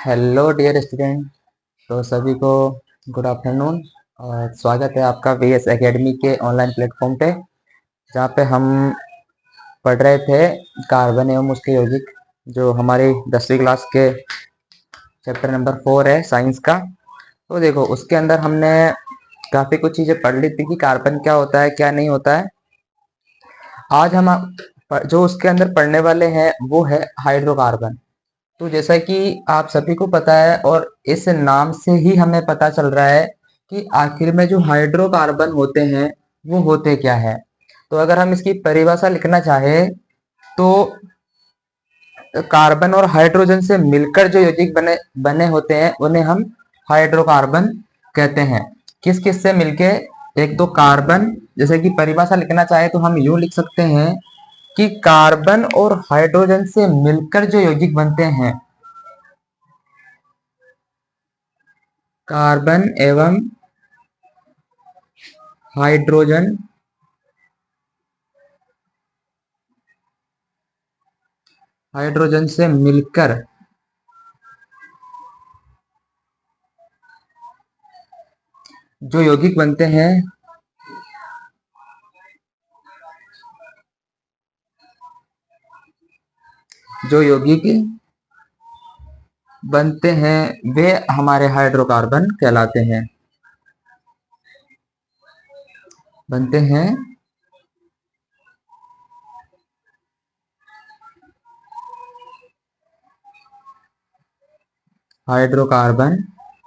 Hello dear student. तो सभी को गुड आफ्टरनून और स्वागत है आपका वीएस एकेडमी के ऑनलाइन प्लेटफॉर्म पे, जहाँ पे हम पढ़ रहे थे कार्बन एवं उसके यौगिक, जो हमारी 10वीं क्लास के चैप्टर नंबर 4 है साइंस का। तो देखो, उसके अंदर हमने काफ़ी कुछ चीज़ें पढ़ ली थी कि कार्बन क्या होता है क्या नहीं होता है। आज हम जो उसके अंदर पढ़ने वाले हैं वो है हाइड्रोकार्बन। तो जैसा कि आप सभी को पता है और इस नाम से ही हमें पता चल रहा है कि आखिर में जो हाइड्रोकार्बन होते हैं वो होते क्या है। तो अगर हम इसकी परिभाषा लिखना चाहें तो कार्बन और हाइड्रोजन से मिलकर जो यौगिक बने बने होते हैं उन्हें हम हाइड्रोकार्बन कहते हैं। किस किस से मिलके? एक तो कार्बन, जैसे कि परिभाषा लिखना चाहे तो हम यूं लिख सकते हैं कि कार्बन और हाइड्रोजन से मिलकर जो यौगिक बनते हैं, कार्बन एवं हाइड्रोजन हाइड्रोजन से मिलकर जो यौगिक बनते हैं, जो यौगिक बनते हैं वे हमारे हाइड्रोकार्बन कहलाते हैं। बनते हैं हाइड्रोकार्बन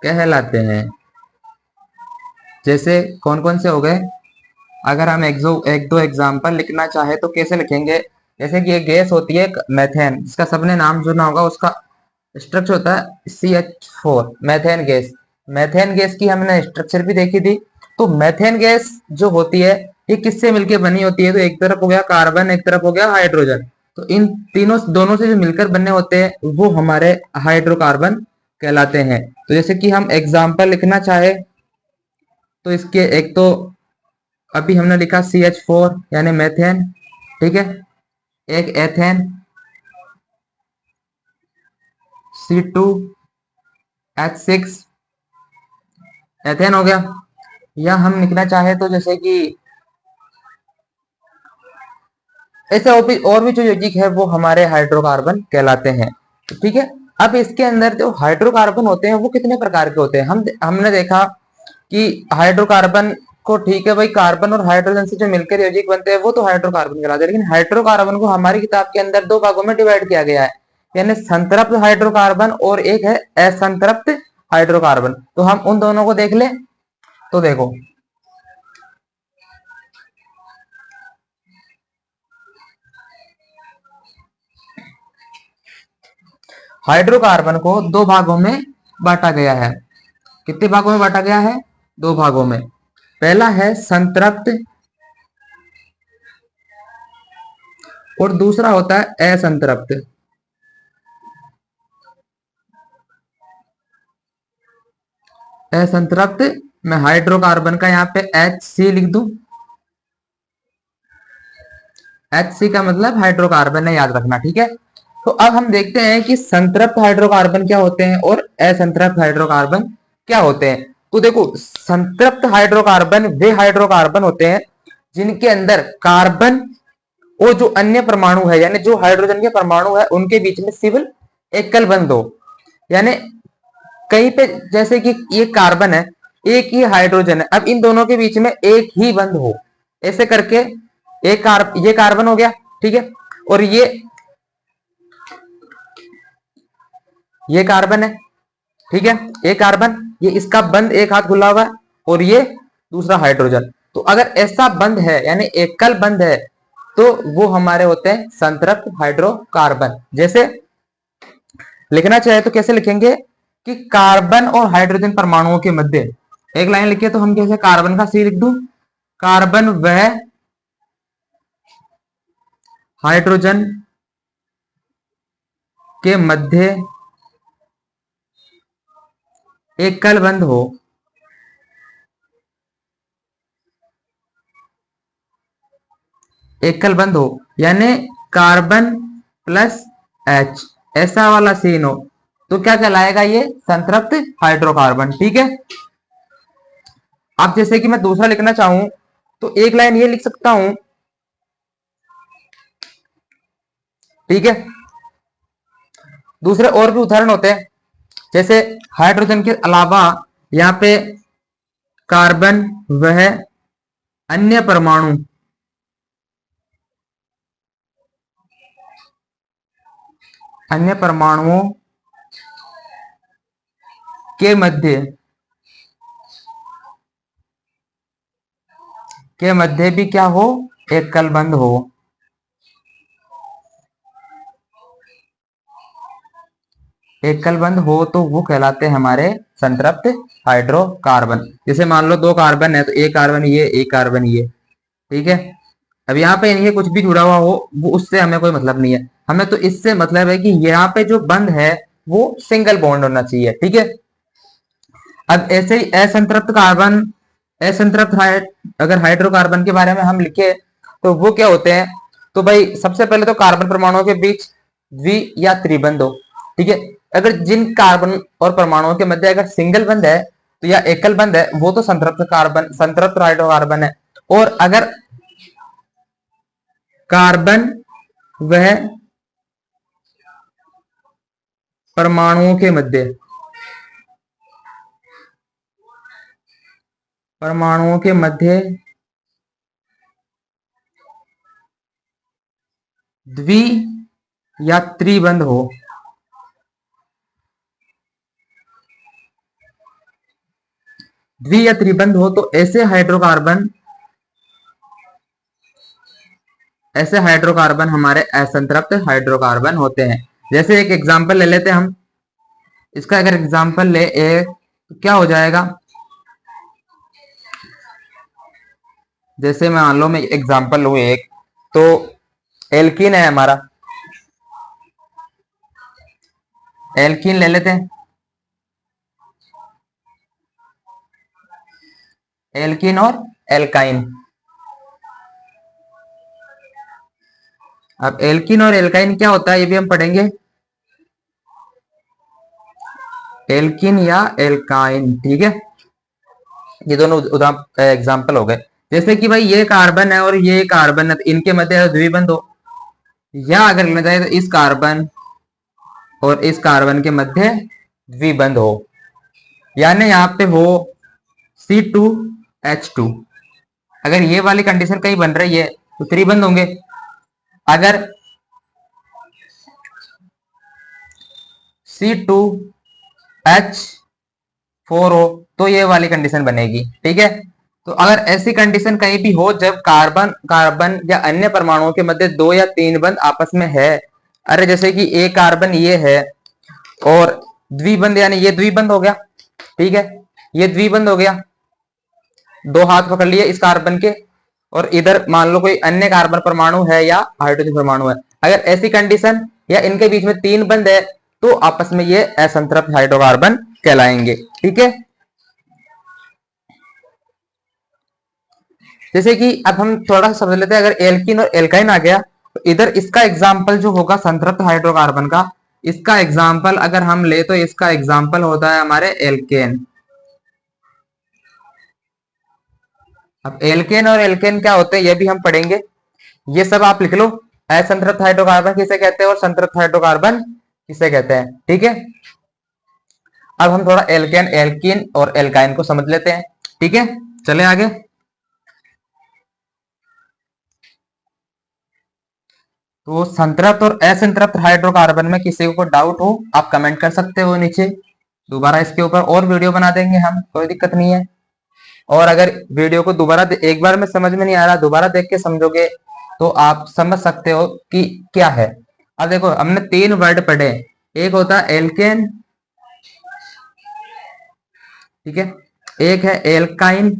कहलाते हैं। जैसे कौन कौन से हो गए? अगर हम एक दो एग्जाम्पल लिखना चाहे तो कैसे लिखेंगे? जैसे कि एक गैस होती है मेथेन, जिसका सबने नाम सुना होगा। उसका स्ट्रक्चर होता है CH4, methane gas. Methane gas की हमने स्ट्रक्चर भी देखी थी। तो मेथेन गैस जो होती है ये किससे मिलकर बनी होती है? तो एक तरफ हो गया कार्बन, एक तरफ हो गया हाइड्रोजन। तो इन तीनों दोनों से जो मिलकर बनने होते हैं वो हमारे हाइड्रोकार्बन कहलाते हैं। तो जैसे कि हम एग्जाम्पल लिखना चाहे तो इसके एक तो अभी हमने लिखा CH4 यानी मेथेन, ठीक है। एक एथेन C2H6, एथेन हो गया। या हम लिखना चाहे तो जैसे कि ऐसे और भी जो यौगिक है वो हमारे हाइड्रोकार्बन कहलाते हैं। ठीक है। अब इसके अंदर जो हाइड्रोकार्बन होते हैं वो कितने प्रकार के होते हैं? हमने देखा कि हाइड्रोकार्बन को, ठीक है भाई, कार्बन और हाइड्रोजन से जो मिलकर यौगिक बनते हैं वो तो हाइड्रोकार्बन कहलाते हैं। लेकिन हाइड्रोकार्बन को हमारी किताब के अंदर दो भागों में डिवाइड किया गया है, यानी संतृप्त हाइड्रोकार्बन और एक है असंतृप्त हाइड्रोकार्बन। तो हम उन दोनों को देख ले। तो देखो, हाइड्रोकार्बन को दो भागों में बांटा गया है। कितने भागों में बांटा गया है? दो भागों में। पहला है संतृप्त और दूसरा होता है असंतृप्त। असंतृप्त, मैं हाइड्रोकार्बन का यहाँ पे HC लिख दूं। HC का मतलब हाइड्रोकार्बन है, याद रखना, ठीक है। तो अब हम देखते हैं कि संतृप्त हाइड्रोकार्बन क्या होते हैं और असंतृप्त हाइड्रोकार्बन क्या होते हैं। तो देखो, संतृप्त हाइड्रोकार्बन वे हाइड्रोकार्बन होते हैं जिनके अंदर कार्बन और जो अन्य परमाणु है, यानी जो हाइड्रोजन के परमाणु है, उनके बीच में सिर्फ एकल बंध हो। यानी कहीं पे जैसे कि ये कार्बन है, एक ही हाइड्रोजन है, अब इन दोनों के बीच में एक ही बंध हो, ऐसे करके ये कार्बन हो गया, ठीक है। और ये कार्बन है, ठीक है। ये कार्बन, ये इसका बंध एक हाथ खुला हुआ है और ये दूसरा हाइड्रोजन। तो अगर ऐसा बंध है यानी एकल बंध है तो वो हमारे होते हैं संतृप्त हाइड्रोकार्बन। जैसे लिखना चाहे तो कैसे लिखेंगे कि कार्बन और हाइड्रोजन परमाणुओं के मध्य एक लाइन लिखिए तो हम कैसे, कार्बन का C लिख दूं, कार्बन वह हाइड्रोजन के मध्य एकल बंध हो, एकल बंध हो, यानी कार्बन प्लस H, ऐसा वाला सीन हो। तो क्या कहलाएगा ये? संतृप्त हाइड्रोकार्बन। ठीक है। अब जैसे कि मैं दूसरा लिखना चाहूं तो एक लाइन ये लिख सकता हूं। ठीक है। दूसरे और भी उदाहरण होते हैं, जैसे हाइड्रोजन के अलावा यहाँ पे कार्बन वह अन्य परमाणु अन्य परमाणुओं के मध्य भी क्या हो? एकल बंध हो। एकल बंध हो तो वो कहलाते हैं हमारे संतृप्त हाइड्रोकार्बन। जैसे मान लो दो कार्बन है तो एक कार्बन ये, एक कार्बन ये। ठीक है। अब यहाँ पे इनके कुछ भी जुड़ा हुआ हो वो उससे हमें कोई मतलब नहीं है, हमें तो इससे मतलब है कि यहाँ पे जो बंध है वो सिंगल बॉन्ड होना चाहिए। ठीक है। अब ऐसे ही अगर हाइड्रोकार्बन के बारे में हम लिखे तो वो क्या होते हैं? तो भाई सबसे पहले तो कार्बन परमाणुओं के बीच द्वि या त्रिबंध हो। ठीक है। अगर जिन कार्बन और परमाणुओं के मध्य अगर सिंगल बंध है तो या एकल बंध है वो तो संतृप्त हाइड्रोकार्बन है। और अगर कार्बन वह परमाणुओं के मध्य द्वि या त्रिबंध हो, तो ऐसे हाइड्रोकार्बन हमारे असंतृप्त हाइड्रोकार्बन होते हैं। जैसे एक एग्जांपल ले लेते हैं हम। इसका अगर एग्जांपल ले एक तो क्या हो जाएगा? जैसे मान लो मैं एग्जांपल लूं एक, तो एल्कीन है हमारा, एल्कीन ले लेते हैं। एल्कीन और एल्काइन। अब एल्कीन और एल्काइन क्या होता है ये भी हम पढ़ेंगे। एल्कीन या एल्काइन। ठीक है। ये दोनों एग्जाम्पल हो गए। जैसे कि भाई ये कार्बन है और ये कार्बन है तो इनके मध्य द्विबंध हो, या अगर लेना चाहे तो इस कार्बन और इस कार्बन के मध्य द्विबंध हो, यानी यहाँ पे हो C2H2। अगर ये वाली कंडीशन कहीं बन रही है तो त्रिबंध होंगे। अगर C2H4 हो तो ये वाली कंडीशन बनेगी। ठीक है। तो अगर ऐसी कंडीशन कहीं भी हो जब कार्बन कार्बन या अन्य परमाणुओं के मध्य दो या तीन बंध आपस में है, अरे जैसे कि एक कार्बन ये है और द्विबंध यानी ये द्विबंध हो गया। ठीक है। ये द्विबंध हो गया, दो हाथ पकड़ लिए इस कार्बन के, और इधर मान लो कोई अन्य कार्बन परमाणु है या हाइड्रोजन परमाणु है। अगर ऐसी कंडीशन या इनके बीच में तीन बंध है तो आपस में ये असंतृप्त हाइड्रोकार्बन कहलाएंगे। ठीक है। जैसे कि अब हम थोड़ा सा समझ लेते हैं, अगर एल्कीन और एल्काइन आ गया तो इधर इसका एग्जाम्पल जो होगा संतृप्त हाइड्रोकार्बन का, इसका एग्जाम्पल अगर हम ले तो इसका एग्जाम्पल होता है हमारे एल्केन। अब एल्केन और एल्केन क्या होते हैं ये भी हम पढ़ेंगे, ये सब आप लिख लो। असंतृप्त हाइड्रोकार्बन किसे कहते हैं और संतृप्त हाइड्रोकार्बन किसे कहते हैं। ठीक है। अब हम थोड़ा एल्केन एल्कीन और एल्काइन को समझ लेते हैं। ठीक है। चले आगे। तो संतृप्त और असंतृप्त हाइड्रोकार्बन में किसी को डाउट हो आप कमेंट कर सकते हो नीचे, दोबारा इसके ऊपर और वीडियो बना देंगे हम, कोई दिक्कत नहीं है। और अगर वीडियो को दोबारा एक बार में समझ में नहीं आ रहा, दोबारा देख के समझोगे तो आप समझ सकते हो कि क्या है। अब देखो हमने तीन वर्ड पढ़े, एक होता है एल्केन, ठीक है, एक है एल्कीन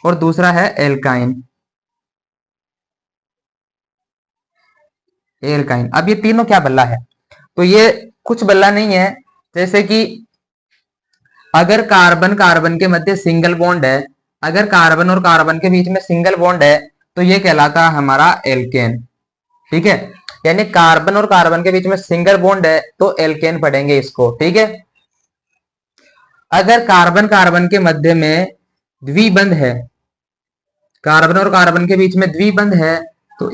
और दूसरा है एल्काइन। अब ये तीनों क्या बल्ला है? तो ये कुछ बल्ला नहीं है। जैसे कि अगर कार्बन कार्बन के मध्य सिंगल बॉन्ड है, अगर कार्बन और कार्बन के बीच में सिंगल बॉन्ड है तो ये कहलाता है हमारा एल्केन। ठीक है। यानी कार्बन और कार्बन के बीच में सिंगल बॉन्ड है तो एल्केन पढ़ेंगे इसको, ठीक है। अगर कार्बन कार्बन के मध्य में द्विबंध है, कार्बन और कार्बन के बीच में द्विबंध है, तो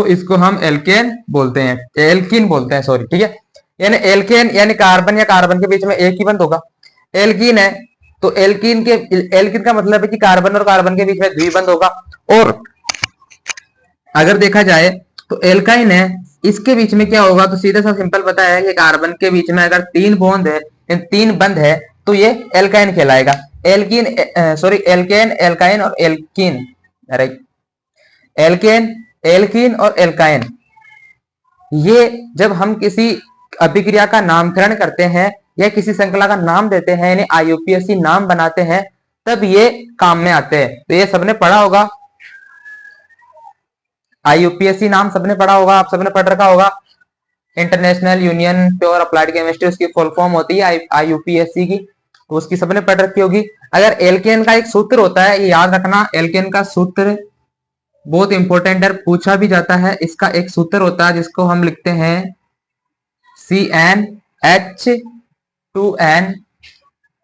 इसको हम एल्केन बोलते हैं, एल्कीन बोलते हैं, सॉरी, ठीक है। यानी एल्केन यानी कार्बन या कार्बन के बीच में एक ही बंध होगा। एल्कीन है तो एल्कीन का मतलब है कि कार्बन और कार्बन के बीच में द्विबंध होगा। और अगर देखा जाए तो एल्काइन है, इसके बीच में क्या होगा, तो सीधा सा सिंपल पता है कि कार्बन के बीच में अगर 3 बॉन्ड है, 3 बंध है, तो ये एल्काइन कहलाएगा। एल्कीन सॉरी एल्केन, एल्काइन और एल्कीन, अरे एल्केन, एल्कीन और एल्काइन, ये जब हम किसी अभिक्रिया का नामकरण करते हैं या किसी श्रृंखला का नाम देते हैं, यानी आईयूपीएसी नाम बनाते हैं, तब ये काम में आते हैं। तो ये सबने पढ़ा होगा, आईयूपीएसी नाम सबने पढ़ा होगा, आप सबने पढ़ रखा होगा। International union pure applied chemistry उसकी फुल फॉर्म होती है आईयूपीएसी की, तो उसकी सबने पढ़ रखी होगी। अगर एल्केन का एक सूत्र होता है, ये याद रखना, एल्केन का सूत्र बहुत इंपॉर्टेंट है, पूछा भी जाता है। इसका एक सूत्र होता है जिसको हम लिखते हैं CnH2n,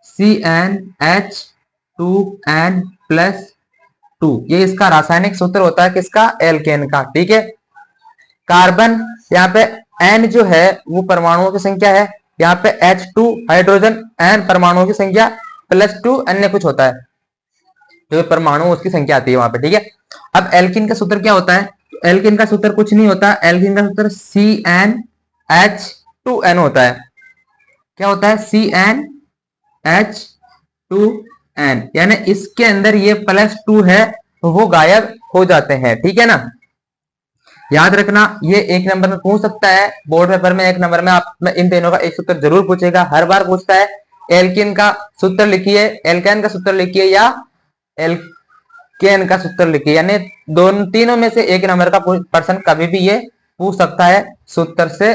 CnH2n+2, ये इसका रासायनिक सूत्र होता है, किसका, एल्केन का, ठीक है। कार्बन यहाँ पे N जो है वो परमाणुओं की संख्या है, यहाँ पे H2 हाइड्रोजन, N परमाणुओं की संख्या, +2 अन्य कुछ होता है, जो परमाणु उसकी संख्या आती है वहां पे, ठीक है। अब एल्किन का सूत्र क्या होता है, तो एल्किन का सूत्र कुछ नहीं होता, एल्किन का सूत्र CnH2n होता है। क्या होता है, CnH2n, यानी इसके अंदर ये +2 है तो वो गायब हो जाते हैं, ठीक है ना। याद रखना, ये 1 नंबर में पूछ सकता है, बोर्ड पेपर में 1 नंबर में आप इन दोनों का एक सूत्र जरूर पूछेगा, हर बार पूछता है। एल्किन का सूत्र लिखिए, एल्केन का सूत्र लिखिए, या एल्केन का सूत्र लिखिए, यानी तीनों में से 1 नंबर का पर्सन कभी भी ये पूछ सकता है सूत्र से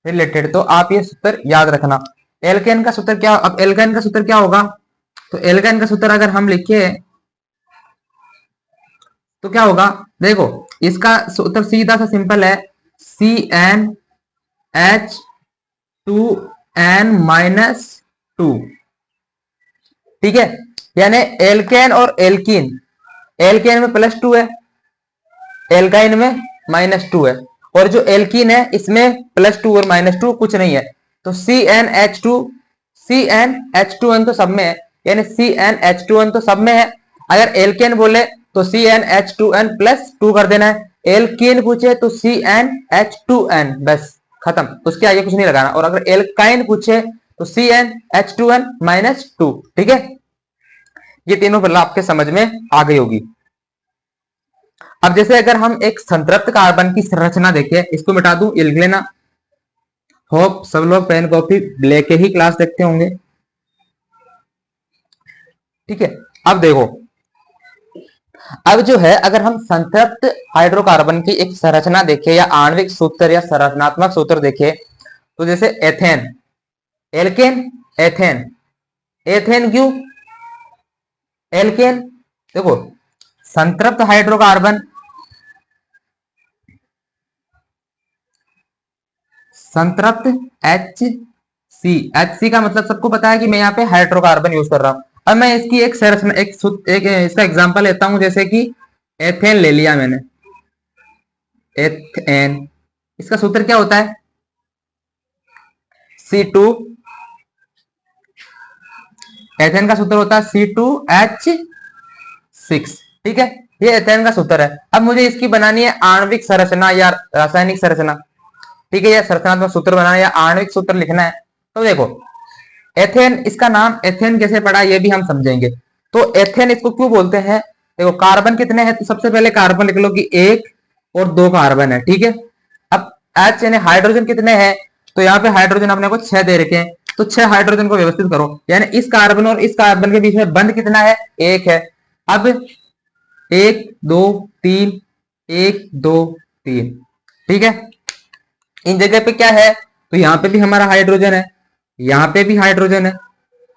रिलेटेड, तो आप ये सूत्र याद रखना। एल्केन का सूत्र क्या, अब एल्केन का सूत्र क्या होगा, तो एल्केन का सूत्र अगर हम लिखे तो क्या होगा, देखो इसका सूत्र सीधा सा सिंपल है, CnH2n-2, ठीक है। यानी एल्केन और एल्कीन, एल्केन में +2 है, एल्काइन में -2 है, और जो एल्कीन है इसमें +2 और -2 कुछ नहीं है, तो CnH2n तो सब में है, यानी CnH2n तो सब में है। अगर एल्केन बोले तो CnH2n+2 कर देना है, एल्कीन पूछे तो CnH2n, बस खत्म, उसके आगे कुछ नहीं लगाना। और अगर एल्काइन पूछे तो CnH2n-2, ठीक है। ये तीनों पहले आपके समझ में आ गई होगी। अब जैसे अगर हम एक संतृप्त कार्बन की संरचना देखें, इसको मिटा दूं, ये लिख लेना। होप सब लोग पेन कॉपी लेके ही क्लास देखते होंगे, ठीक है। अब देखो, अब जो है अगर हम संतृप्त हाइड्रोकार्बन की एक संरचना देखें या आणविक सूत्र या संरचनात्मक सूत्र देखें, तो जैसे एथेन, एल्केन, एथेन, एथेन क्यों, एल्केन, देखो संतृप्त हाइड्रोकार्बन, संतृप्त HC का मतलब सबको पता है कि मैं यहाँ पे हाइड्रोकार्बन यूज कर रहा हूं। अब मैं इसकी एक संरचना, एक इसका एग्जांपल लेता हूं, जैसे कि एथेन ले लिया मैंने, एथेन, इसका सूत्र क्या होता है, C2, एथेन का सूत्र होता है C2H6, ठीक है। ये एथेन का सूत्र है। अब मुझे इसकी बनानी है आणविक संरचना या रासायनिक संरचना, ठीक है, या संरचनात्मक सूत्र बनाना है या आणविक सूत्र लिखना है। तो देखो एथेन, इसका नाम एथेन कैसे पड़ा ये भी हम समझेंगे। तो एथेन इसको क्यों बोलते हैं, देखो कार्बन कितने हैं, तो सबसे पहले कार्बन लिख लो कि 1 और 2 कार्बन है, ठीक है। अब H यानी हाइड्रोजन कितने हैं, तो यहाँ पे हाइड्रोजन अपने को 6 दे रखे हैं, तो 6 हाइड्रोजन को व्यवस्थित करो, यानी इस कार्बन और इस कार्बन के बीच में बंध कितना है, 1 है। अब 1 2 3, 1 2 3, ठीक है। इन जगह पे क्या है, तो यहाँ पे भी हमारा हाइड्रोजन है, यहाँ पे भी हाइड्रोजन है,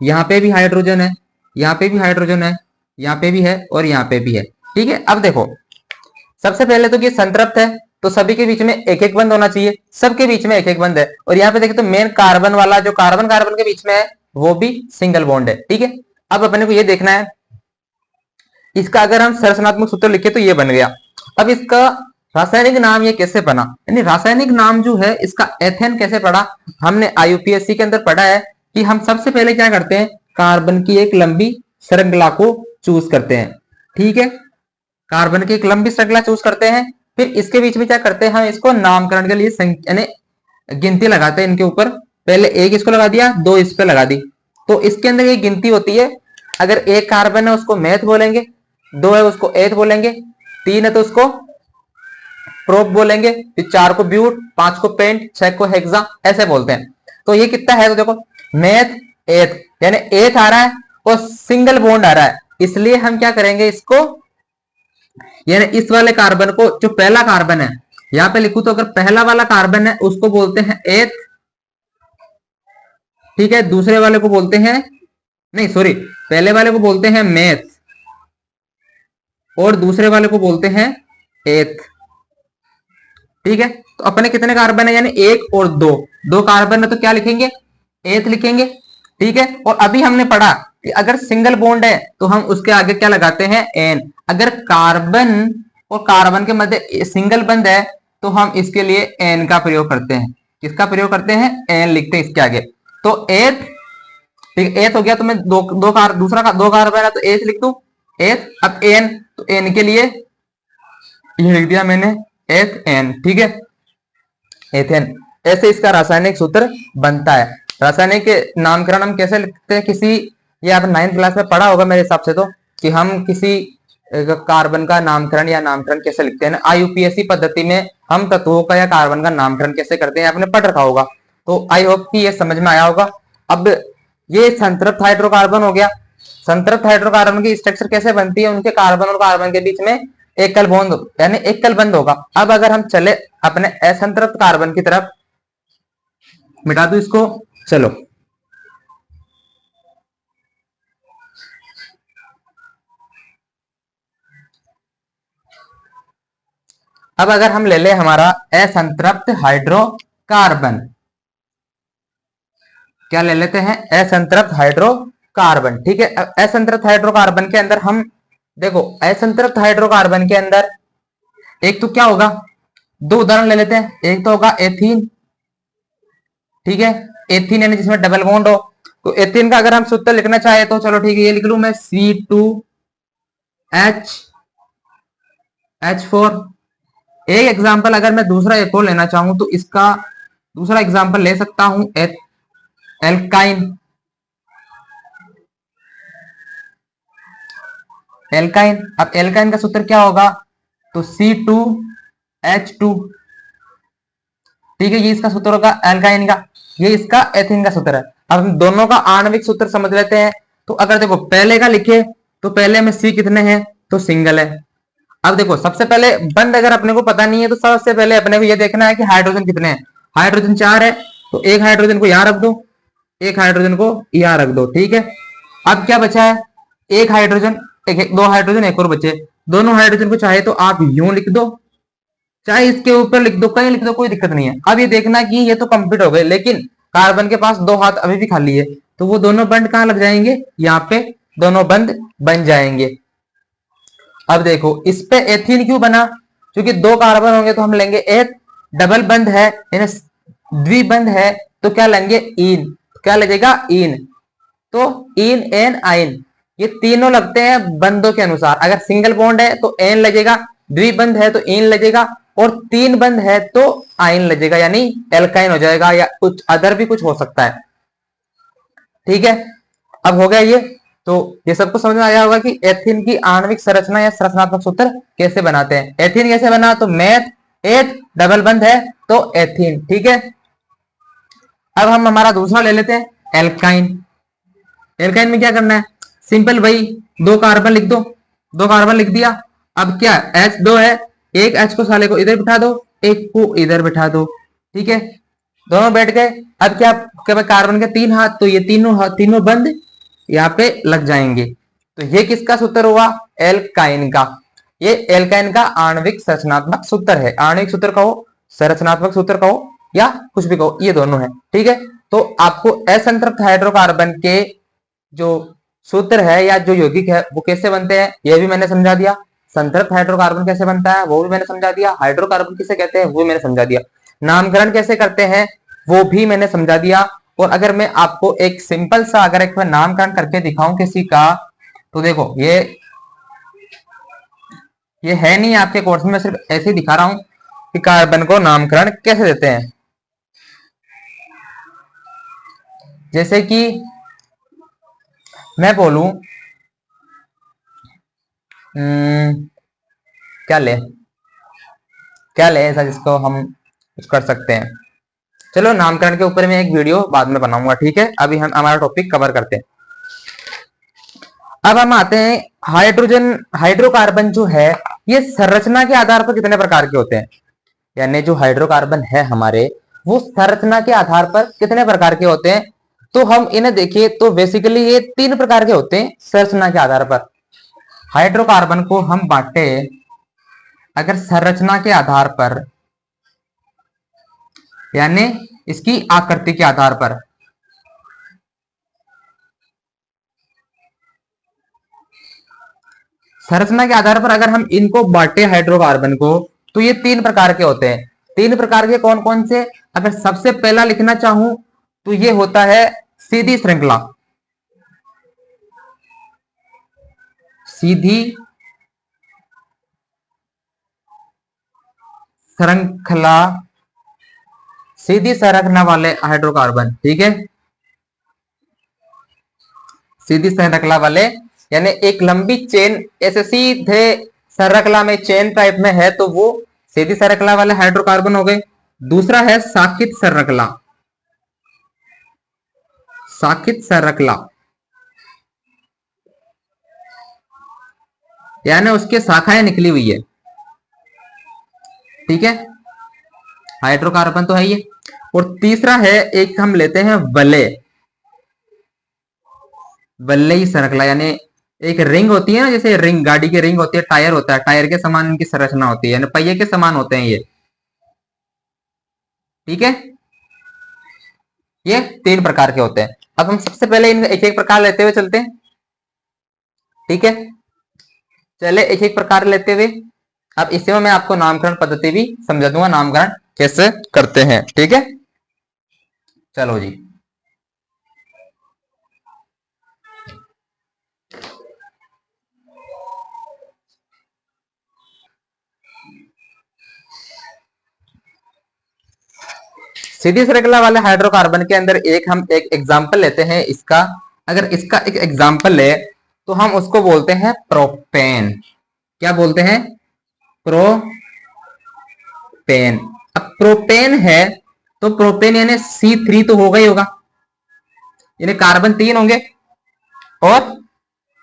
यहाँ पे भी हाइड्रोजन है, यहाँ पे भी हाइड्रोजन है, यहाँ पे भी है और यहाँ पे भी है, ठीक है। अब देखो सबसे पहले तो ये संतृप्त है, तो सभी के बीच में एक एक बंद होना चाहिए, सबके बीच में एक एक बंद है। और यहाँ पे देखें तो मेन कार्बन वाला जो कार्बन कार्बन के बीच में है वो भी सिंगल बॉन्ड है, ठीक है। अब अपने को ये देखना है, इसका अगर हम संरचनात्मक सूत्र लिखे तो ये बन गया। अब इसका रासायनिक नाम ये कैसे बना, यानी रासायनिक नाम जो है इसका एथेन कैसे पड़ा, हमने आईयूपीएससी के अंदर पढ़ा है कि हम सबसे पहले क्या करते हैं, कार्बन की एक लंबी श्रृंखला को चूज करते हैं, ठीक है। कार्बन की एक लंबी श्रृंखला चूज करते हैं, फिर इसके बीच में क्या करते हैं, हम इसको नामकरण के लिए यानी गिनती लगाते हैं इनके ऊपर। पहले एक इसको लगा दिया, दो इस पे लगा दी, तो इसके अंदर ये गिनती होती है। अगर एक कार्बन है उसको मेथ बोलेंगे, दो है उसको एथ बोलेंगे, तीन है तो उसको प्रोप बोलेंगे, फिर चार को ब्यूट, पांच को पेंट, छह को हेक्सा, ऐसे बोलते हैं। तो ये कितना है, तो देखो मेथ एथ, यानी एथ आ रहा है और सिंगल बॉन्ड आ रहा है, इसलिए हम क्या करेंगे इसको, यानी इस वाले कार्बन को, जो पहला कार्बन है यहां पे लिखू तो अगर पहला वाला कार्बन है उसको बोलते हैं एथ, ठीक है। दूसरे वाले को बोलते हैं, नहीं सॉरी, पहले वाले को बोलते हैं मेथ और दूसरे वाले को बोलते हैं एथ, ठीक है। तो अपने कितने कार्बन है, यानी एक और दो, दो कार्बन है तो क्या लिखेंगे, एथ लिखेंगे, ठीक है। और अभी हमने पढ़ा कि अगर सिंगल बॉन्ड है तो हम उसके आगे क्या लगाते हैं, एन। अगर कार्बन और कार्बन के मध्य सिंगल बंद है तो हम इसके लिए एन का प्रयोग करते हैं, किसका प्रयोग करते हैं, एन लिखते हैं इसके आगे। तो एथ, ठीक, एथ हो गया, तो मैं दो कार्बन है तो एथ लिख दू एथ। अब एन, तो एन के लिए ये लिख दिया मैंने एथ एन, ठीक है, एथेन। ऐसे इसका रासायनिक सूत्र बनता है। रासायनिक नामकरण हम कैसे लिखते हैं, किसी, ये आपने 9th क्लास में पढ़ा होगा मेरे हिसाब से तो, कि हम किसी कार्बन का नामकरण या नामकरण कैसे लिखते हैं। आईयूपीएससी पद्धति में हम तत्वों का या कार्बन का नामकरण कैसे करते हैं आपने पढ़ रखा होगा, तो आई होप कि ये समझ में आया होगा। अब ये संतृप्त हाइड्रोकार्बन हो गया। संतृप्त हाइड्रोकार्बन की स्ट्रक्चर कैसे बनती है, उनके कार्बन और कार्बन के बीच में एकल बॉन्ड यानी एकल बंद होगा। अब अगर हम चले अपने असंतृप्त कार्बन की तरफ, मिटा दो इसको, चलो अब अगर हम ले ले हमारा असंतृप्त हाइड्रोकार्बन, क्या ले लेते हैं, असंतृप्त हाइड्रोकार्बन, ठीक है। असंतृप्त हाइड्रोकार्बन के अंदर हम देखो, असंतृप्त हाइड्रोकार्बन के अंदर एक तो क्या होगा, दो उदाहरण ले लेते हैं। एक तो होगा एथीन, ठीक है, एथीन यानी जिसमें डबल बॉन्ड हो। तो एथीन का अगर हम सूत्र लिखना चाहे तो चलो ठीक है, ये लिख लू मैं C2H4। एक एग्जांपल अगर मैं दूसरा एक और लेना चाहूं तो इसका दूसरा एग्जांपल ले सकता हूं एल्काइन। एल्काइन, अब एल्काइन का सूत्र क्या होगा, तो C2H2, ठीक है, ये इसका सूत्र होगा एल्काइन का, ये इसका एथीन का सूत्र है। अब हम दोनों का आणविक सूत्र समझ लेते हैं। तो अगर देखो पहले का लिखे तो पहले में C कितने हैं, तो सिंगल है। अब देखो सबसे पहले बंद अगर अपने को पता नहीं है तो सबसे पहले अपने को ये देखना है कि हाइड्रोजन कितने हैं। हाइड्रोजन 4 है, तो एक हाइड्रोजन को यहां रख दो, एक हाइड्रोजन को यहां रख दो, ठीक है। अब क्या बचा है, एक हाइड्रोजन, दो हाइड्रोजन एक और बचे। दोनों हाइड्रोजन को चाहे तो आप यूं लिख दो, चाहे इसके ऊपर लिख दो, कहीं लिख दो, कोई दिक्कत नहीं है। अब ये देखना कि ये तो कंप्लीट हो गए, लेकिन कार्बन के पास दो हाथ अभी भी खाली है, तो वो दोनों बंद कहां लग जाएंगे, यहाँ पे दोनों बंद बन जाएंगे। अब देखो इस पे एथीन क्यों बना, क्योंकि दो कार्बन होंगे तो हम लेंगे एथ, डबल बंद है यानी द्विबंध है तो क्या लेंगे, इन, क्या लगेगा, इन। तो इन एन आइन ये तीनों लगते हैं बंदों के अनुसार। अगर सिंगल बॉन्ड है तो एन लगेगा, द्विबंध है तो इन लगेगा, और तीन बंद है तो आइन लगेगा, यानी एल्काइन हो जाएगा, या कुछ अदर भी कुछ हो सकता है, ठीक है। अब हो गया ये, तो ये सबको समझ में आया होगा कि एथीन की आणविक संरचना या संरचनात्मक सूत्र कैसे बनाते हैं। एथीन कैसे बना, तो मेथ एथ, डबल बंद है तो एथीन, ठीक है। अब हम हमारा दूसरा ले लेते हैं एल्काइन। एल्काइन में क्या करना है, सिंपल भाई, दो कार्बन लिख दो, दो कार्बन लिख दिया। अब क्या H2 है, एक H को साले को इधर बिठा दो, एक को इधर बिठा दो, ठीक है, दोनों बैठ गए। अब क्या कार्बन के तीन हाथ, तो ये तीनों बंद यहाँ पे लग जाएंगे। तो ये किसका सूत्र हुआ, एल्काइन का। ये एल्काइन का आणविक संरचनात्मक सूत्र है। आणविक सूत्र कहो, संरचनात्मक सूत्र कहो, या कुछ भी कहो, ये दोनों है। ठीक है, तो आपको असंतृप्त हाइड्रोकार्बन के जो सूत्र है या जो यौगिक है वो कैसे बनते हैं ये भी मैंने समझा दिया। संतृप्त हाइड्रोकार्बन कैसे बनता है वो भी मैंने समझा दिया। हाइड्रोकार्बन किसे कहते हैं वो भी मैंने समझा दिया। नामकरण कैसे करते हैं वो भी मैंने समझा दिया। और अगर मैं आपको एक सिंपल सा अगर एक नामकरण करके दिखाऊं किसी का, तो देखो ये है नहीं आपके कोर्स में, मैं सिर्फ ऐसे ही दिखा रहा हूं कि कार्बन को नामकरण कैसे देते हैं। जैसे कि मैं बोलूं क्या ले ऐसा जिसको हम कर सकते हैं। चलो नामकरण के ऊपर मैं एक वीडियो बाद में बनाऊंगा। ठीक है, अभी हम हमारा टॉपिक कवर करते हैं। अब हम आते हैं हाइड्रोकार्बन जो है ये संरचना के आधार पर कितने प्रकार के होते हैं। यानी जो हाइड्रोकार्बन है हमारे वो संरचना के आधार पर कितने प्रकार के होते हैं। तो हम इन्हें देखिए तो बेसिकली ये 3 प्रकार के होते हैं संरचना के आधार पर। हाइड्रोकार्बन को हम बांटे अगर संरचना के आधार पर, यानी इसकी आकृति के आधार पर। संरचना के आधार पर अगर हम इनको बांटे हाइड्रोकार्बन को तो ये 3 प्रकार के होते हैं। 3 प्रकार के कौन कौन से, अगर सबसे पहला लिखना चाहूं तो ये होता है सीधी श्रृंखला। सीधी श्रृंखला, सीधी संरचना वाले हाइड्रोकार्बन। ठीक है, सीधी श्रृंखला वाले यानी एक लंबी चेन ऐसे सीधे श्रृंखला में चेन टाइप में है तो वो सीधी श्रृंखला वाले हाइड्रोकार्बन हो गए। दूसरा है शाखित श्रृंखला। शाखित श्रृंखला यानी उसके शाखाएं निकली हुई है। ठीक है, हाइड्रोकार्बन तो है ये। और तीसरा है एक हम लेते हैं वलयी श्रृंखला, यानी एक रिंग होती है ना, जैसे रिंग गाड़ी की रिंग होती है, टायर होता है, टायर के समान इनकी संरचना होती है, यानी पहिए के समान होते हैं ये। ठीक है, ये 3 प्रकार के होते हैं। अब हम सबसे पहले इनका एक एक प्रकार लेते हुए चलते हैं। ठीक है, चले एक एक प्रकार लेते हुए। अब इसमें मैं आपको नामकरण पद्धति भी समझा दूंगा, नामकरण कैसे करते हैं। ठीक है, चलो जी। सीधी श्रृंखला वाले हाइड्रोकार्बन के अंदर हम एक एग्जांपल लेते हैं इसका। अगर इसका एक एग्जांपल ले तो हम उसको बोलते हैं प्रोपेन। क्या बोलते हैं? प्रोपेन। अब प्रोपेन है तो प्रोपेन यानी C3 तो होगा ही होगा, यानी कार्बन 3 होंगे और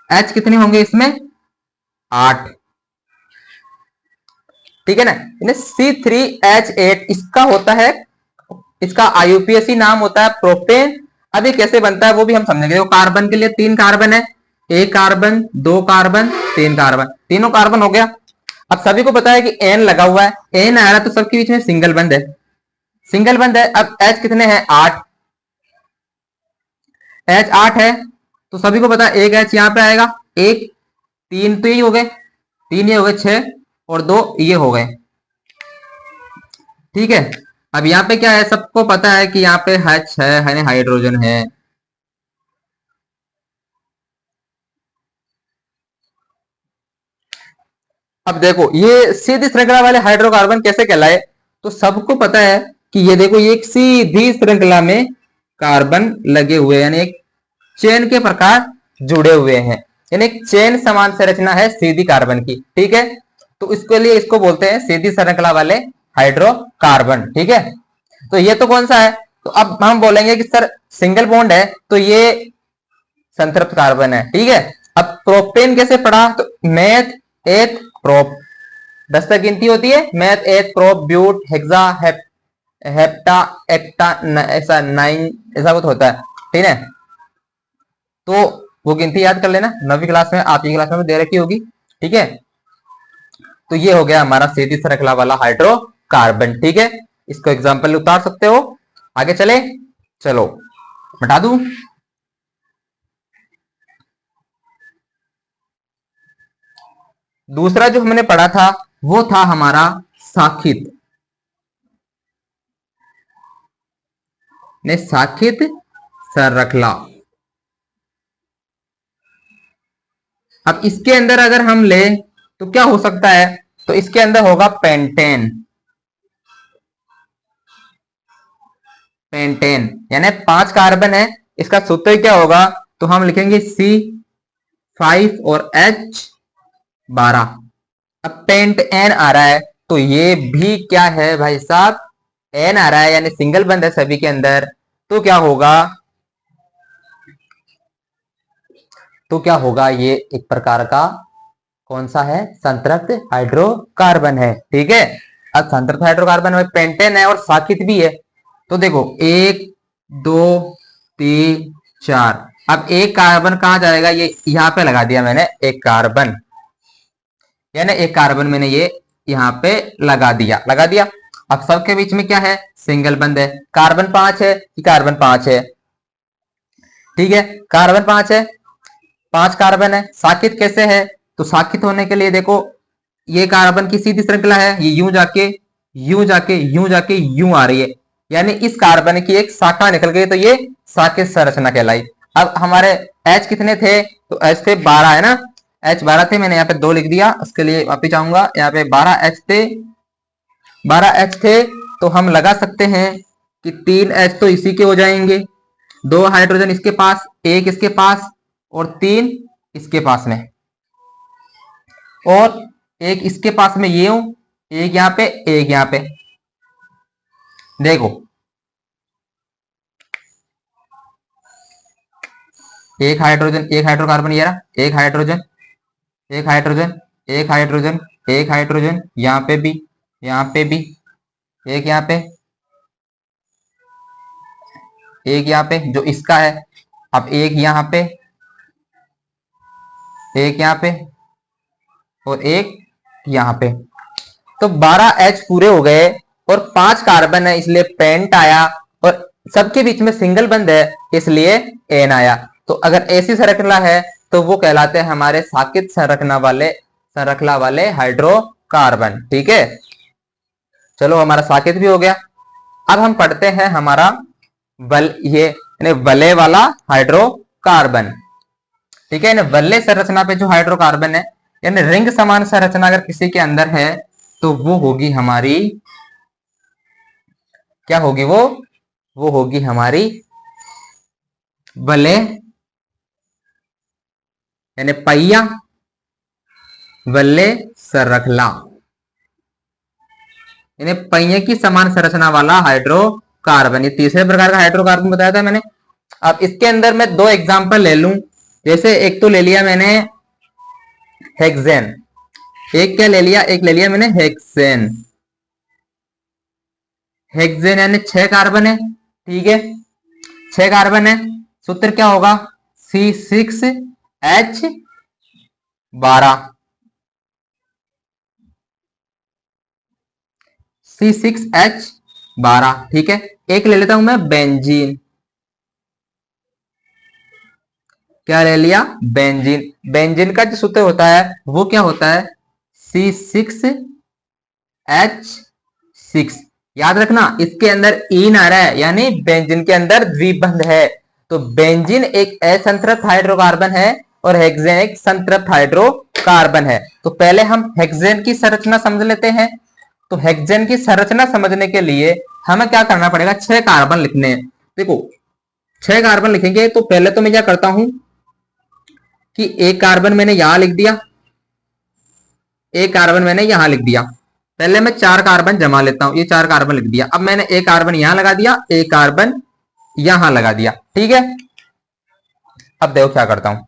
H कितने होंगे इसमें? 8। ठीक है ना, यानी C3H8 इसका होता है, इसका IUPAC नाम होता है प्रोपेन। अब ये कैसे बनता है वो भी हम समझेंगे। तो कार्बन के लिए 3 कार्बन है, 1 कार्बन 2 कार्बन 3 कार्बन, तीनों कार्बन हो गया। अब सभी को पता है कि N लगा हुआ है, N आ रहा तो सबके बीच में सिंगल बंद है, सिंगल बंद है। अब H कितने हैं? 8। H 8 है तो सभी को पता है एक H यहाँ पे आएगा, 1 3 तो ये हो गए, 3 ये हो गए 6 और 2 ये हो गए। ठीक है, अब यहाँ पे क्या है, सबको पता है कि यहाँ पे H है यानी हाइड्रोजन है। अब देखो ये सीधी श्रृंखला वाले हाइड्रोकार्बन कैसे कहलाए, तो सबको पता है कि ये देखो ये एक सीधी श्रृंखला में कार्बन लगे हुए हैं, यानी एक चेन के प्रकार जुड़े हुए हैं, यानी एक चेन समान संरचना है सीधी कार्बन की। ठीक है, तो इसके लिए इसको बोलते हैं सीधी श्रृंखला वाले हाइड्रोकार्बन। ठीक है, तो ये तो कौन सा है, तो अब हम बोलेंगे कि सर सिंगल बॉन्ड है तो ये संतृप्त कार्बन है। ठीक है, अब प्रोपेन कैसे पढ़ा, तो मेथ एथ प्रोप 10 तक गिनती होती है, meth eth prop but hexa hepta octa ऐसा 9 ऐसा कुछ होता है। ठीक है, तो वो गिनती याद कर लेना, 9वीं क्लास में आपकी क्लास में दे रखी होगी। ठीक है, तो ये हो गया हमारा सीधी श्रृंखला वाला हाइड्रोकार्बन। ठीक है, इसको एग्जाम्पल उतार सकते हो। आगे चले, चलो बता दूं। दूसरा जो हमने पढ़ा था वो था हमारा साखित ने साखित श्रृंखला। अब इसके अंदर अगर हम ले तो क्या हो सकता है, तो इसके अंदर होगा पेंटेन। पेंटेन यानी 5 कार्बन है, इसका सूत्र क्या होगा, तो हम लिखेंगे C5 और H12। अब पेंट एन आ रहा है तो ये भी क्या है भाई साहब, एन आ रहा है यानी सिंगल बंद है सभी के अंदर। तो क्या होगा, ये एक प्रकार का कौन सा है, संतृप्त हाइड्रोकार्बन है। ठीक है, अब संतृप्त हाइड्रोकार्बन में पेंटेन है और साखित भी है। तो देखो 1 2 3 4, अब एक कार्बन कहां जाएगा, ये यहां पे लगा दिया मैंने एक कार्बन, यानी एक कार्बन मैंने ये यहां पे लगा दिया। अब सबके बीच में क्या है, सिंगल बंद है। कार्बन 5 है कि कार्बन 5 है, ठीक है, कार्बन 5 है, 5 कार्बन है। साकित कैसे है, तो साकित होने के लिए देखो ये कार्बन की सीधी श्रृंखला है, ये यूं जाके यूं जाके यूं जाके यूं आ रही है, यानी इस कार्बन की एक शाखा निकल गई, तो ये साकित संरचना कहलाई। अब हमारे H कितने थे, तो H थे 12 है ना, H 12 थे, मैंने यहाँ पे 2 लिख दिया, उसके लिए वापिस जाऊंगा। यहाँ पे 12 H थे, तो हम लगा सकते हैं कि 3 H तो इसी के हो जाएंगे, 2 हाइड्रोजन इसके पास, 1 इसके पास और 3 इसके पास में, और 1 इसके पास में, ये हूं, 1 यहाँ पे, 1 यहाँ पे। देखो एक हाइड्रोजन, एक हाइड्रोकार्बन, ये रहा, एक हाइड्रोजन, एक हाइड्रोजन, एक हाइड्रोजन, एक हाइड्रोजन, यहाँ पे भी, यहाँ पे भी, एक यहाँ पे, एक यहाँ पे जो इसका है, अब एक यहाँ पे, एक यहाँ पे और एक यहाँ पे। तो 12 H पूरे हो गए और 5 कार्बन है इसलिए पेंट आया, और सबके बीच में सिंगल बंद है इसलिए एन आया। तो अगर ऐसी संरचना है तो वो कहलाते हैं हमारे साकित संरचना वाले हाइड्रोकार्बन। ठीक है, चलो हमारा साकित भी हो गया। अब हम पढ़ते हैं हमारा वलय वाला हाइड्रोकार्बन। ठीक है, वलय संरचना पे जो हाइड्रोकार्बन है, यानी रिंग समान संरचना अगर किसी के अंदर है तो वो होगी हमारी, क्या होगी वो होगी हमारी वलय, यानी पहिया वलय संरचना, यानी पहिए की समान संरचना वाला हाइड्रोकार्बन। ये तीसरे प्रकार का हाइड्रोकार्बन बताया था मैंने। अब इसके अंदर मैं 2 एग्जांपल ले लूं, जैसे एक तो ले लिया मैंने हेक्सेन, एक क्या ले लिया, एक ले लिया मैंने हेक्सेन। हेक्सेन यानी 6 कार्बन है, ठीक है, 6 कार्बन है। सूत्र क्या होगा, C6H12, C6H12, ठीक है। एक ले लेता हूं मैं बेंजीन, क्या ले लिया, बेंजीन। बेंजीन का जो सूत्र होता है वो क्या होता है, C6H6। याद रखना इसके अंदर ईन आ रहा है, यानी बेंजीन के अंदर द्विबंध है। तो बेंजीन एक असंतृप्त हाइड्रोकार्बन है और हेक्सेन एक संतृप्त हाइड्रोकार्बन है। तो पहले हम हेक्सेन की संरचना समझ लेते हैं। तो हेक्सेन की संरचना समझने के लिए हमें क्या करना पड़ेगा, 6 कार्बन लिखने हैं। देखो 6 कार्बन लिखेंगे तो पहले तो मैं क्या करता हूं कि एक कार्बन मैंने यहां लिख दिया, एक कार्बन मैंने यहां लिख दिया। पहले मैं 4 कार्बन जमा लेता हूं, ये 4 कार्बन लिख दिया। अब मैंने एक कार्बन यहां लगा दिया, एक कार्बन यहां लगा दिया, ठीक है। अब देखो क्या करता हूं,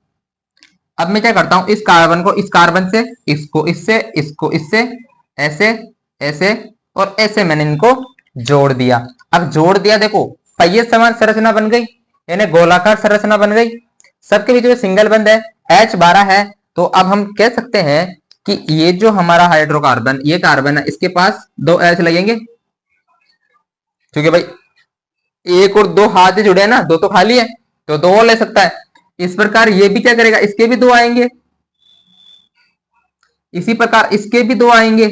अब मैं क्या करता हूं, इस कार्बन को इस कार्बन से, इसको इससे, इसको इससे, ऐसे ऐसे और ऐसे मैंने इनको जोड़ दिया। अब जोड़ दिया, देखो पहिए समान संरचना बन गई, यानी गोलाकार संरचना बन गई। सबके बीच में सिंगल बंद है, H12 है। तो अब हम कह सकते हैं कि ये जो हमारा हाइड्रोकार्बन, ये कार्बन है, इसके पास 2 H लगेंगे, क्योंकि भाई एक और 2 हाथ जुड़े हैं ना, 2 तो खाली है, तो 2 और ले सकता है। इस प्रकार ये भी क्या करेगा, इसके भी 2 आएंगे, इसी प्रकार इसके भी 2 आएंगे।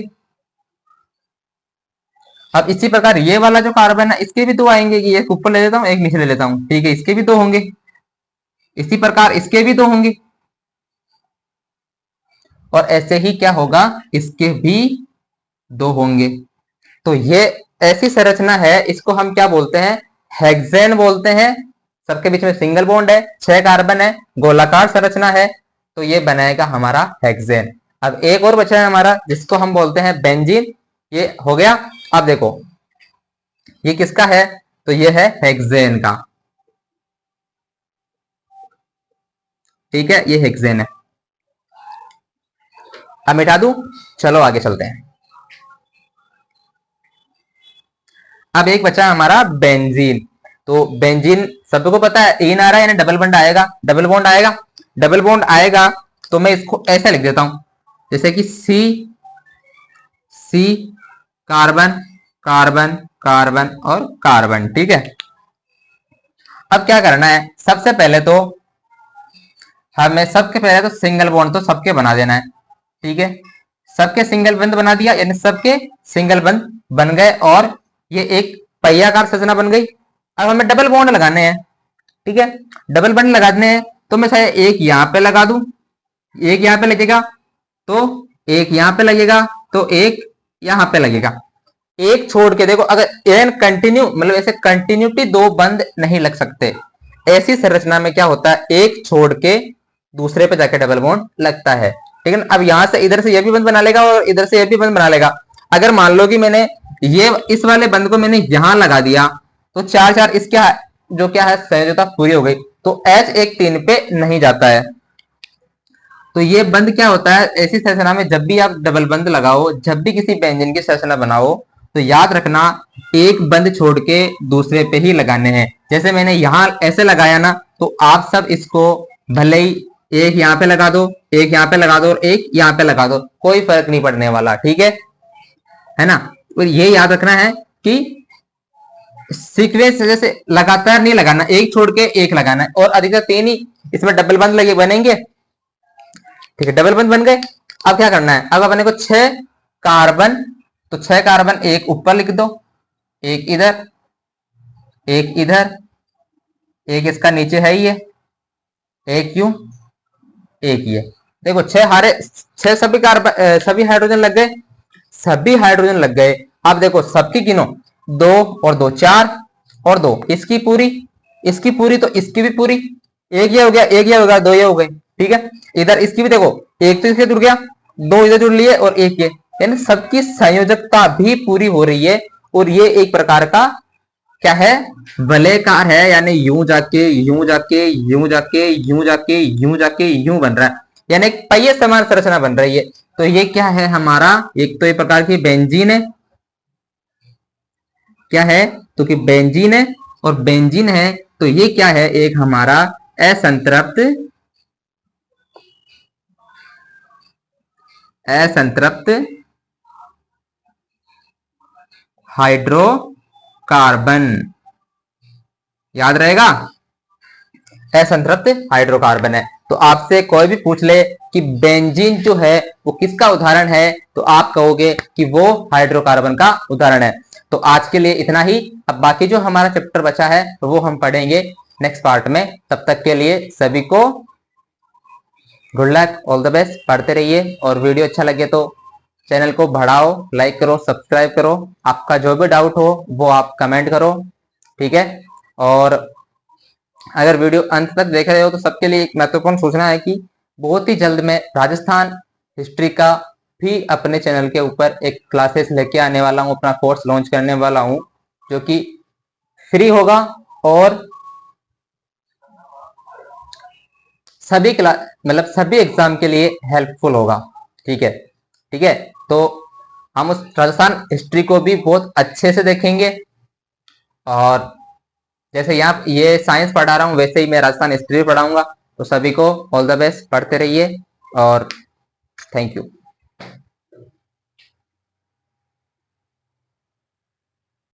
अब इसी प्रकार ये वाला जो कार्बन है, इसके भी 2 आएंगे, कि एक ऊपर ले लेता हूं, एक नीचे ले लेता हूं, ठीक है, इसके भी 2 होंगे, इसी प्रकार इसके भी 2 होंगे, और ऐसे ही क्या होगा, इसके भी 2 होंगे। तो ये ऐसी संरचना है, इसको हम क्या बोलते हैं, हेक्सेन बोलते हैं। सबके बीच में सिंगल बॉन्ड है, 6 कार्बन है, गोलाकार संरचना है, तो ये बनाएगा हमारा हेक्सेन। अब एक और बचा है हमारा, जिसको हम बोलते हैं बेंजीन। ये हो गया। अब देखो ये किसका है, तो ये है हेक्सेन का, ठीक है, ये हेक्सेन है। अब मिटा दूं, चलो आगे चलते हैं। अब एक बचा हमारा बेंजीन। तो बेंजीन सबको पता है, इन आ रहा है यानी डबल बॉन्ड आएगा, डबल बॉन्ड आएगा, डबल बॉन्ड आएगा, तो मैं इसको ऐसा लिख देता हूं, जैसे कि सी सी कार्बन कार्बन कार्बन और कार्बन, ठीक है। अब क्या करना है, सबसे पहले तो हमें सबके पहले तो सिंगल बॉन्ड तो सबके बना देना है, ठीक है। सबके सिंगल बंद बना दिया, यानी सबके सिंगल बंद बन गए, और ये एक पहियाकार संरचना बन गई। अब हमें डबल बॉन्ड लगाने हैं, ठीक है, डबल बॉन्ड लगाने हैं, तो मैं चाहे एक यहां पे लगा दूं, एक यहां पे लगेगा, तो एक यहां पे लगेगा, तो एक यहां पे लगेगा। एक छोड़ के देखो, अगर एन कंटिन्यू मतलब ऐसे कंटिन्यूटी 2 बंद नहीं लग सकते। ऐसी संरचना में क्या होता है, एक छोड़ के दूसरे पे जाके डबल बॉन्ड लगता है, ठीक है। अब यहां से इधर से ये भी बंद बना लेगा और इधर से ये भी बंद बना लेगा। अगर मान लो कि मैंने ये इस वाले बंद को मैंने यहां लगा दिया, तो 4 इसके जो क्या है संयोजकता पूरी हो गई, तो H एक 3 पे नहीं जाता है। तो ये बंद क्या होता है, ऐसी संरचना में जब भी आप डबल बंद लगाओ, जब भी किसी बेंजीन की संरचना बनाओ, तो याद रखना एक बंद छोड़ के दूसरे पे ही लगाने हैं। जैसे मैंने यहां ऐसे लगाया ना, तो आप सब इसको भले ही एक यहां पे लगा दो, एक यहां पे लगा दो और एक यहां पे लगा दो, कोई फर्क नहीं पड़ने वाला, ठीक है ना। और ये याद रखना है कि सीक्वेंस जैसे लगातार नहीं लगाना, एक छोड़ के एक लगाना है, और अधिकतर 3 ही इसमें डबल बंद लगे बनेंगे, ठीक है, डबल बंद बन गए। अब क्या करना है, अब अपने को 6 कार्बन, तो 6 कार्बन एक ऊपर लिख दो, एक इधर, एक इधर, एक इसका नीचे है ये, एक यूं, एक ये। देखो 6 सभी कार्बन सभी हाइड्रोजन लग गए, सभी हाइड्रोजन लग गए। अब देखो सबकी गिनो, 2 और 2 4 और 2 इसकी पूरी, इसकी पूरी, तो इसकी भी पूरी, एक ये हो गया, एक ये हो गया, 2 ये हो गए, ठीक है। इधर इसकी भी देखो, एक तो इसके जुड़ गया, 2 इधर जुड़ लिए और एक ये, यानी सबकी संयोजकता भी पूरी हो रही है। और ये एक प्रकार का क्या है, वलयकार है, यानी यूं जाके यूं जाके यूं जाके यूं जाके यूं जाके यूं बन रहा है, यानी एक पहिए समान संरचना बन रही है। तो ये क्या है हमारा, एक तो एक प्रकार की बेंजीन है, क्या है, तो कि बेंजीन है, और बेंजीन है तो ये क्या है, एक हमारा असंतृप्त असंतृप्त हाइड्रोकार्बन, याद रहेगा, असंतृप्त हाइड्रोकार्बन है। तो आपसे कोई भी पूछ ले कि बेंजीन जो है वो किसका उदाहरण है, तो आप कहोगे कि वो हाइड्रोकार्बन का उदाहरण है। तो आज के लिए इतना ही। अब बाकी जो हमारा चैप्टर बचा है वो हम पढ़ेंगे नेक्स्ट पार्ट में। तब तक के लिए सभी को good luck, all the best, पढ़ते रहिए। और वीडियो अच्छा लगे तो चैनल को बढ़ाओ, लाइक करो, सब्सक्राइब करो। आपका जो भी डाउट हो वो आप कमेंट करो, ठीक है। और अगर वीडियो अंत तक देख रहे हो तो सबके लिए एक महत्वपूर्ण सूचना है कि बहुत ही जल्द मैं राजस्थान हिस्ट्री का भी अपने चैनल के ऊपर एक क्लासेस लेके आने वाला हूँ, अपना कोर्स लॉन्च करने वाला हूँ, जो कि फ्री होगा और सभी क्लास मतलब सभी एग्जाम के लिए हेल्पफुल होगा, ठीक है, ठीक है। तो हम उस राजस्थान हिस्ट्री को भी बहुत अच्छे से देखेंगे, और जैसे यहाँ ये साइंस पढ़ा रहा हूँ वैसे ही मैं राजस्थान हिस्ट्री पढ़ाऊंगा। तो सभी को ऑल द बेस्ट, पढ़ते रहिए और थैंक यू।